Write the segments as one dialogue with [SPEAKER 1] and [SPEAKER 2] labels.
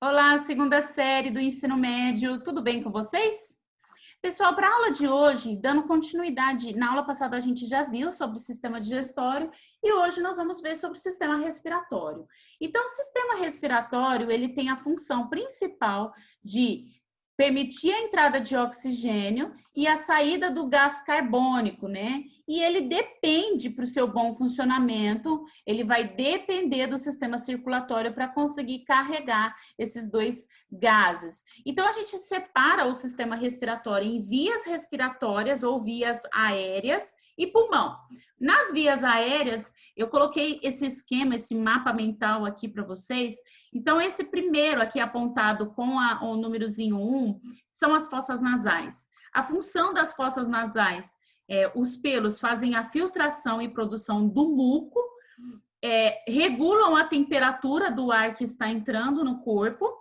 [SPEAKER 1] Olá, segunda série do ensino médio, tudo bem com vocês? Pessoal, para a aula de hoje, dando continuidade, na aula passada a gente já viu sobre o sistema digestório e hoje nós vamos ver sobre o sistema respiratório. Então, o sistema respiratório, ele tem a função principal de permitir a entrada de oxigênio e a saída do gás carbônico, né? E ele depende, para o seu bom funcionamento, ele vai depender do sistema circulatório para conseguir carregar esses dois gases. Então, a gente separa o sistema respiratório em vias respiratórias ou vias aéreas e pulmão. Nas vias aéreas, eu coloquei esse esquema, esse mapa mental aqui para vocês. Então, esse primeiro aqui apontado com o númerozinho 1 são as fossas nasais. A função das fossas nasais os pelos fazem a filtração e produção do muco, regulam a temperatura do ar que está entrando no corpo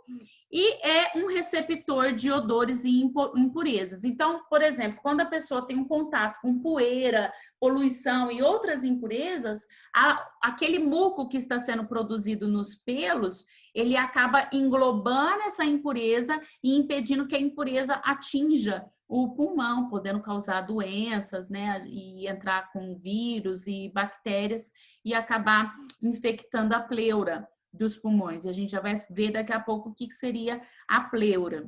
[SPEAKER 1] e é um receptor de odores e impurezas. Então, por exemplo, quando a pessoa tem um contato com poeira, poluição e outras impurezas, aquele muco que está sendo produzido nos pelos, ele acaba englobando essa impureza e impedindo que a impureza atinja o pulmão, podendo causar doenças, né, e entrar com vírus e bactérias e acabar infectando a pleura dos pulmões. E a gente já vai ver daqui a pouco o que seria a pleura.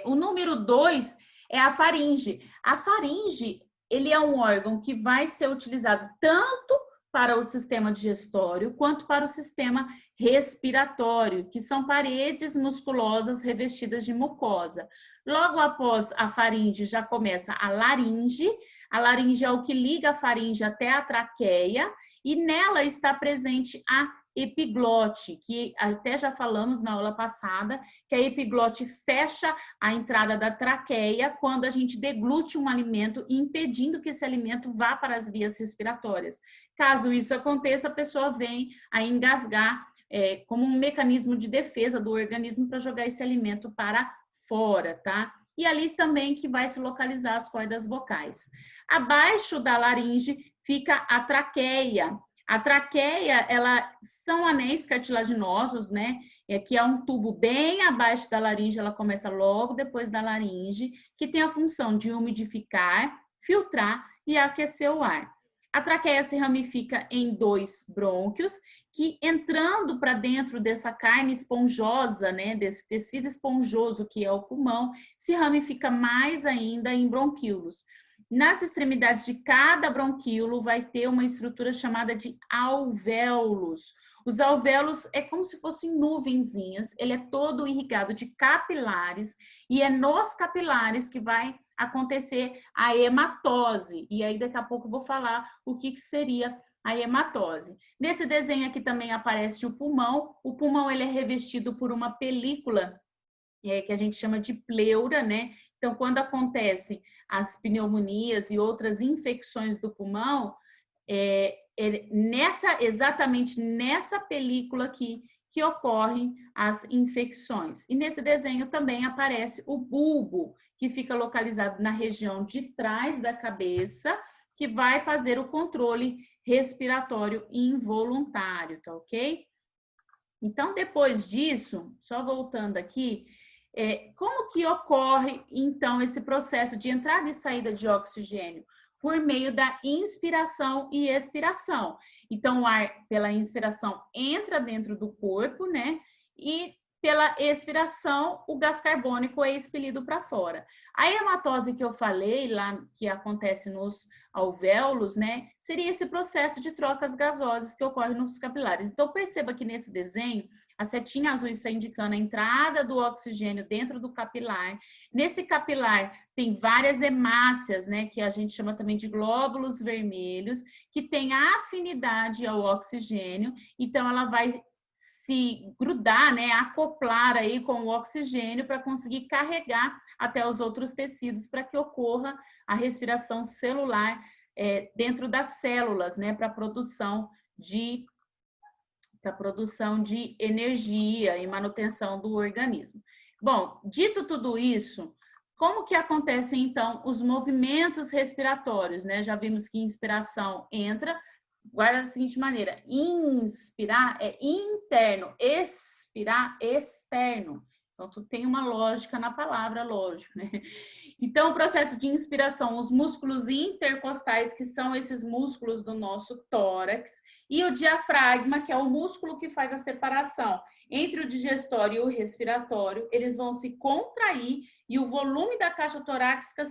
[SPEAKER 1] O número 2 é a faringe. A faringe, ele é um órgão que vai ser utilizado tanto para o sistema digestório quanto para o sistema respiratório, que são paredes musculosas revestidas de mucosa. Logo após a faringe já começa a laringe. A laringe é o que liga a faringe até a traqueia e nela está presente a epiglote, que até já falamos na aula passada, que a epiglote fecha a entrada da traqueia quando a gente deglute um alimento, impedindo que esse alimento vá para as vias respiratórias. Caso isso aconteça, a pessoa vem a engasgar como um mecanismo de defesa do organismo para jogar esse alimento para fora, tá? E ali também que vai se localizar as cordas vocais. Abaixo da laringe fica a traqueia. A traqueia, são anéis cartilaginosos, né? Que é um tubo bem abaixo da laringe, ela começa logo depois da laringe, que tem a função de umidificar, filtrar e aquecer o ar. A traqueia se ramifica em 2 brônquios, que entrando para dentro dessa carne esponjosa, né, desse tecido esponjoso que é o pulmão, se ramifica mais ainda em bronquíolos. Nas extremidades de cada bronquíolo vai ter uma estrutura chamada de alvéolos. Os alvéolos é como se fossem nuvenzinhas, ele é todo irrigado de capilares e é nos capilares que vai acontecer a hematose. E aí daqui a pouco eu vou falar o que seria a hematose. Nesse desenho aqui também aparece o pulmão. O pulmão ele é revestido por uma película que a gente chama de pleura, né? Então, quando acontece as pneumonias e outras infecções do pulmão, exatamente nessa película aqui que ocorrem as infecções. E nesse desenho também aparece o bulbo, que fica localizado na região de trás da cabeça, que vai fazer o controle respiratório involuntário, tá ok? Então, depois disso, só voltando aqui, como que ocorre, então, esse processo de entrada e saída de oxigênio? Por meio da inspiração e expiração. Então, o ar, pela inspiração, entra dentro do corpo, né? E pela expiração, o gás carbônico é expelido para fora. A hematose que eu falei lá, que acontece nos alvéolos, né? Seria esse processo de trocas gasosas que ocorre nos capilares. Então, perceba que nesse desenho, a setinha azul está indicando a entrada do oxigênio dentro do capilar. Nesse capilar tem várias hemácias, né, que a gente chama também de glóbulos vermelhos, que tem afinidade ao oxigênio, então ela vai se grudar, né, acoplar aí com o oxigênio para conseguir carregar até os outros tecidos para que ocorra a respiração celular dentro das células, né, para a produção de energia e manutenção do organismo. Bom, dito tudo isso, como que acontecem, então, os movimentos respiratórios, né? Já vimos que inspiração entra guarda da seguinte maneira: inspirar é interno, expirar externo. Então, tu tem uma lógica na palavra, lógico, né? Então, o processo de inspiração, os músculos intercostais, que são esses músculos do nosso tórax, e o diafragma, que é o músculo que faz a separação entre o digestório e o respiratório, eles vão se contrair e o volume da caixa torácica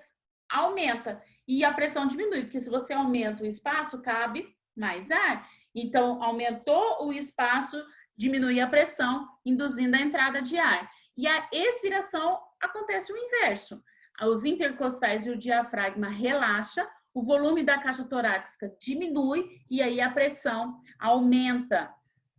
[SPEAKER 1] aumenta e a pressão diminui, porque se você aumenta o espaço, cabe mais ar. Então, aumentou o espaço, diminui a pressão, induzindo a entrada de ar. E a expiração acontece o inverso. Os intercostais e o diafragma relaxa, o volume da caixa torácica diminui e aí a pressão aumenta.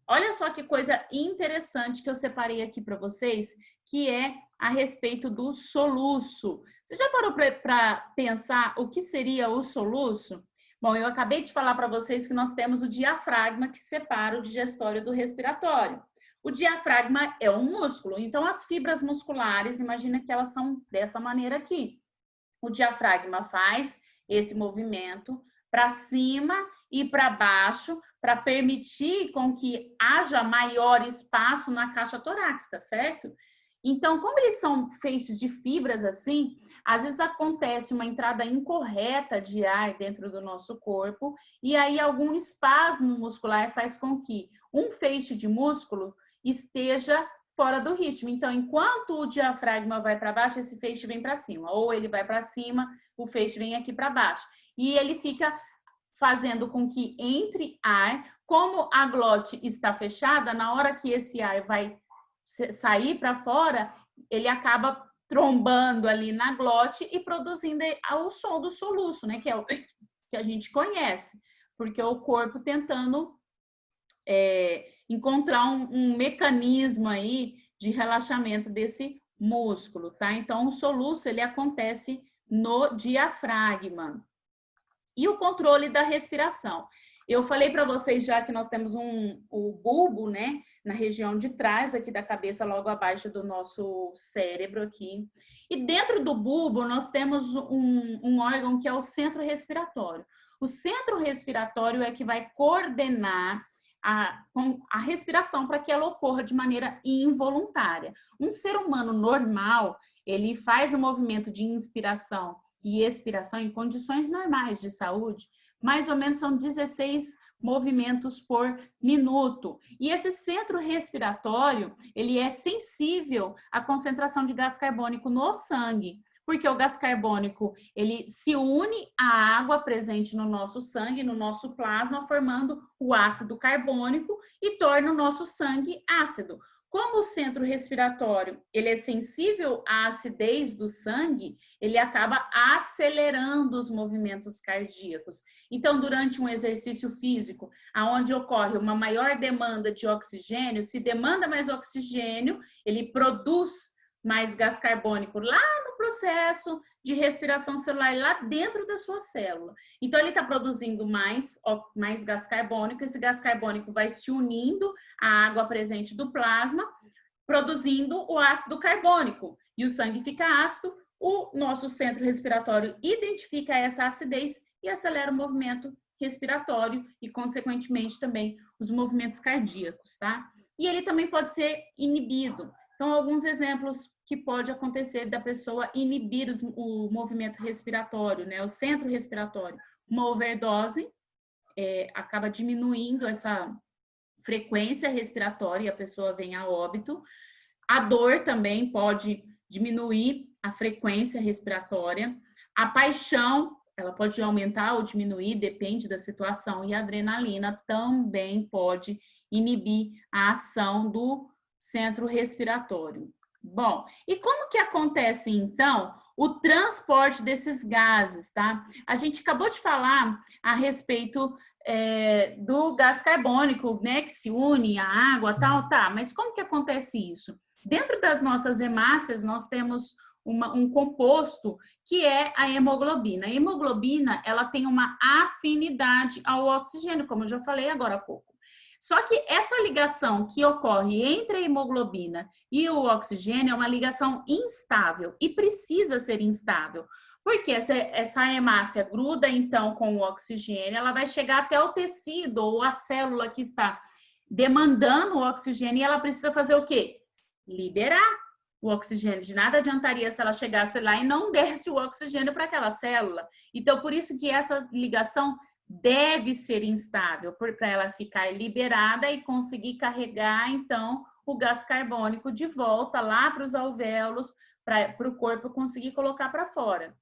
[SPEAKER 1] Olha só que coisa interessante que eu separei aqui para vocês, que é a respeito do soluço. Você já parou para pensar o que seria o soluço? Bom, eu acabei de falar para vocês que nós temos o diafragma que separa o digestório do respiratório. O diafragma é um músculo, então as fibras musculares, imagina que elas são dessa maneira aqui. O diafragma faz esse movimento para cima e para baixo para permitir com que haja maior espaço na caixa torácica, certo? Então, como eles são feitos de fibras assim, às vezes acontece uma entrada incorreta de ar dentro do nosso corpo e aí algum espasmo muscular faz com que um feixe de músculo esteja fora do ritmo. Então, enquanto o diafragma vai para baixo, esse feixe vem para cima. Ou ele vai para cima, o feixe vem aqui para baixo. E ele fica fazendo com que entre ar, como a glote está fechada, na hora que esse ar vai sair para fora, ele acaba trombando ali na glote e produzindo o som do soluço, né? Que é o que a gente conhece, porque é o corpo tentando encontrar um mecanismo aí de relaxamento desse músculo, tá? Então, o soluço, ele acontece no diafragma. E o controle da respiração. Eu falei para vocês já que nós temos o bulbo, né? Na região de trás aqui da cabeça, logo abaixo do nosso cérebro aqui. E dentro do bulbo, nós temos um órgão que é o centro respiratório. O centro respiratório é que vai coordenar a respiração para que ela ocorra de maneira involuntária. Um ser humano normal, ele faz o movimento de inspiração e expiração em condições normais de saúde, mais ou menos são 16 movimentos por minuto. E esse centro respiratório, ele é sensível à concentração de gás carbônico no sangue, porque o gás carbônico, ele se une à água presente no nosso sangue, no nosso plasma, formando o ácido carbônico e torna o nosso sangue ácido. Como o centro respiratório, ele é sensível à acidez do sangue, ele acaba acelerando os movimentos cardíacos. Então, durante um exercício físico, onde ocorre uma maior demanda de oxigênio, se demanda mais oxigênio, ele produz mais gás carbônico lá no processo de respiração celular, lá dentro da sua célula. Então, ele está produzindo mais gás carbônico, esse gás carbônico vai se unindo à água presente do plasma, produzindo o ácido carbônico. E o sangue fica ácido, o nosso centro respiratório identifica essa acidez e acelera o movimento respiratório e, consequentemente, também os movimentos cardíacos, tá? E ele também pode ser inibido. Então, alguns exemplos que pode acontecer da pessoa inibir o movimento respiratório, né? O centro respiratório. Uma overdose acaba diminuindo essa frequência respiratória e a pessoa vem a óbito. A dor também pode diminuir a frequência respiratória. A paixão, ela pode aumentar ou diminuir, depende da situação. E a adrenalina também pode inibir a ação do centro respiratório. Bom, e como que acontece, então, o transporte desses gases, tá? A gente acabou de falar a respeito do gás carbônico, né, que se une à água, tal, tá, mas como que acontece isso? Dentro das nossas hemácias, nós temos um composto que é a hemoglobina. A hemoglobina, ela tem uma afinidade ao oxigênio, como eu já falei agora há pouco. Só que essa ligação que ocorre entre a hemoglobina e o oxigênio é uma ligação instável e precisa ser instável. Porque essa hemácia gruda, então, com o oxigênio, ela vai chegar até o tecido ou a célula que está demandando o oxigênio e ela precisa fazer o quê? Liberar o oxigênio. De nada adiantaria se ela chegasse lá e não desse o oxigênio para aquela célula. Então, por isso que essa ligação deve ser instável, para ela ficar liberada e conseguir carregar, então, o gás carbônico de volta lá para os alvéolos, para o corpo conseguir colocar para fora.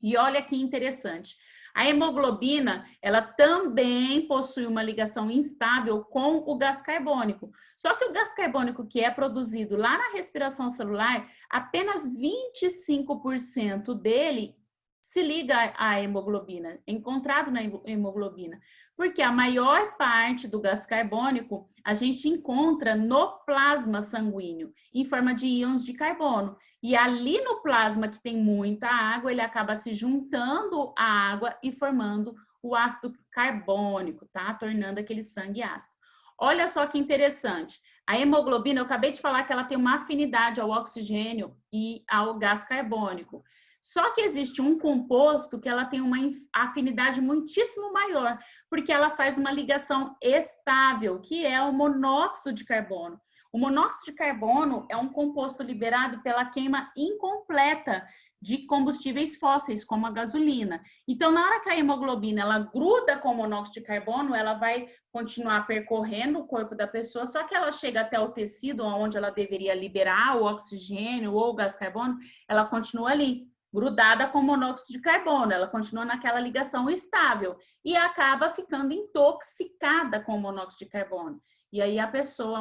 [SPEAKER 1] E olha que interessante. A hemoglobina, ela também possui uma ligação instável com o gás carbônico. Só que o gás carbônico que é produzido lá na respiração celular, apenas 25% dele se liga à hemoglobina, é encontrado na hemoglobina. Porque a maior parte do gás carbônico a gente encontra no plasma sanguíneo, em forma de íons de carbono. E ali no plasma que tem muita água, ele acaba se juntando à água e formando o ácido carbônico, tá? Tornando aquele sangue ácido. Olha só que interessante. A hemoglobina, eu acabei de falar que ela tem uma afinidade ao oxigênio e ao gás carbônico. Só que existe um composto que ela tem uma afinidade muitíssimo maior, porque ela faz uma ligação estável, que é o monóxido de carbono. O monóxido de carbono é um composto liberado pela queima incompleta de combustíveis fósseis, como a gasolina. Então, na hora que a hemoglobina ela gruda com o monóxido de carbono, ela vai continuar percorrendo o corpo da pessoa, só que ela chega até o tecido onde ela deveria liberar o oxigênio ou o gás carbono, ela continua ali, grudada com monóxido de carbono, ela continua naquela ligação estável e acaba ficando intoxicada com o monóxido de carbono. E aí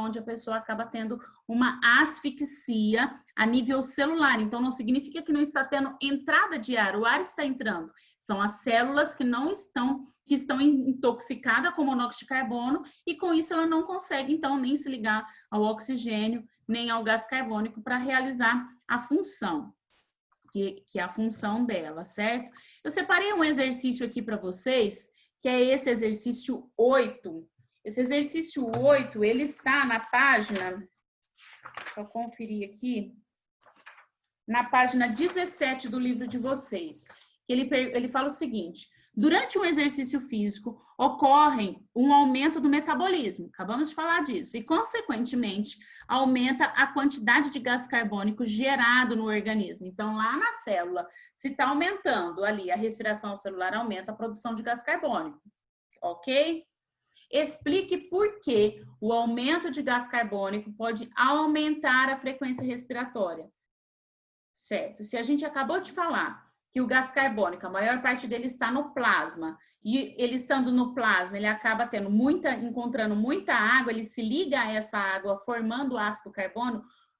[SPEAKER 1] onde a pessoa acaba tendo uma asfixia a nível celular. Então, não significa que não está tendo entrada de ar, o ar está entrando. São as células que estão intoxicadas com monóxido de carbono e com isso ela não consegue, então, nem se ligar ao oxigênio, nem ao gás carbônico para realizar a função. Que é a função dela, certo? Eu separei um exercício aqui para vocês, que é esse exercício 8. Esse exercício 8, ele está na página, deixa eu conferir aqui, na página 17 do livro de vocês. Ele fala o seguinte: durante um exercício físico, ocorre um aumento do metabolismo, acabamos de falar disso, e, consequentemente, aumenta a quantidade de gás carbônico gerado no organismo. Então, lá na célula, se está aumentando ali, a respiração celular aumenta a produção de gás carbônico, ok? Explique por que o aumento de gás carbônico pode aumentar a frequência respiratória. Certo? Se a gente acabou de falar que o gás carbônico, a maior parte dele está no plasma, e ele estando no plasma, ele acaba encontrando muita água, ele se liga a essa água, formando ácido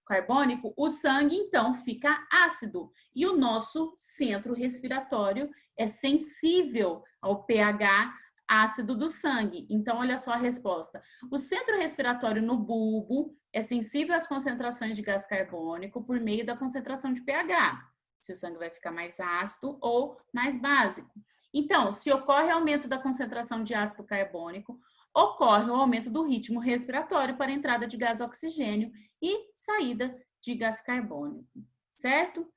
[SPEAKER 1] carbônico, o sangue, então, fica ácido. E o nosso centro respiratório é sensível ao pH ácido do sangue. Então, olha só a resposta. O centro respiratório no bulbo é sensível às concentrações de gás carbônico por meio da concentração de pH. Se o sangue vai ficar mais ácido ou mais básico. Então, se ocorre aumento da concentração de ácido carbônico, ocorre o aumento do ritmo respiratório para entrada de gás oxigênio e saída de gás carbônico, certo?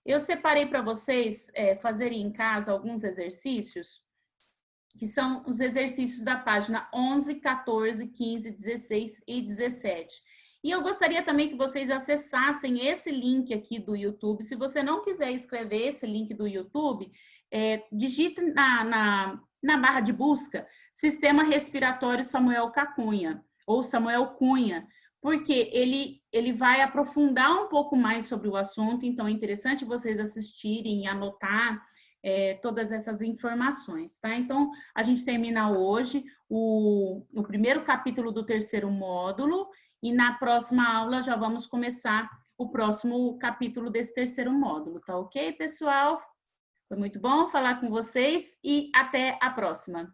[SPEAKER 1] Eu separei para vocês fazerem em casa alguns exercícios, que são os exercícios da página 11, 14, 15, 16 e 17. E eu gostaria também que vocês acessassem esse link aqui do YouTube. Se você não quiser escrever esse link do YouTube, digite na barra de busca Sistema Respiratório Samuel Cunha, ou Samuel Cunha, porque ele vai aprofundar um pouco mais sobre o assunto, então é interessante vocês assistirem e anotar todas essas informações, tá? Então, a gente termina hoje o primeiro capítulo do terceiro módulo e na próxima aula já vamos começar o próximo capítulo desse terceiro módulo, tá ok, pessoal? Foi muito bom falar com vocês e até a próxima.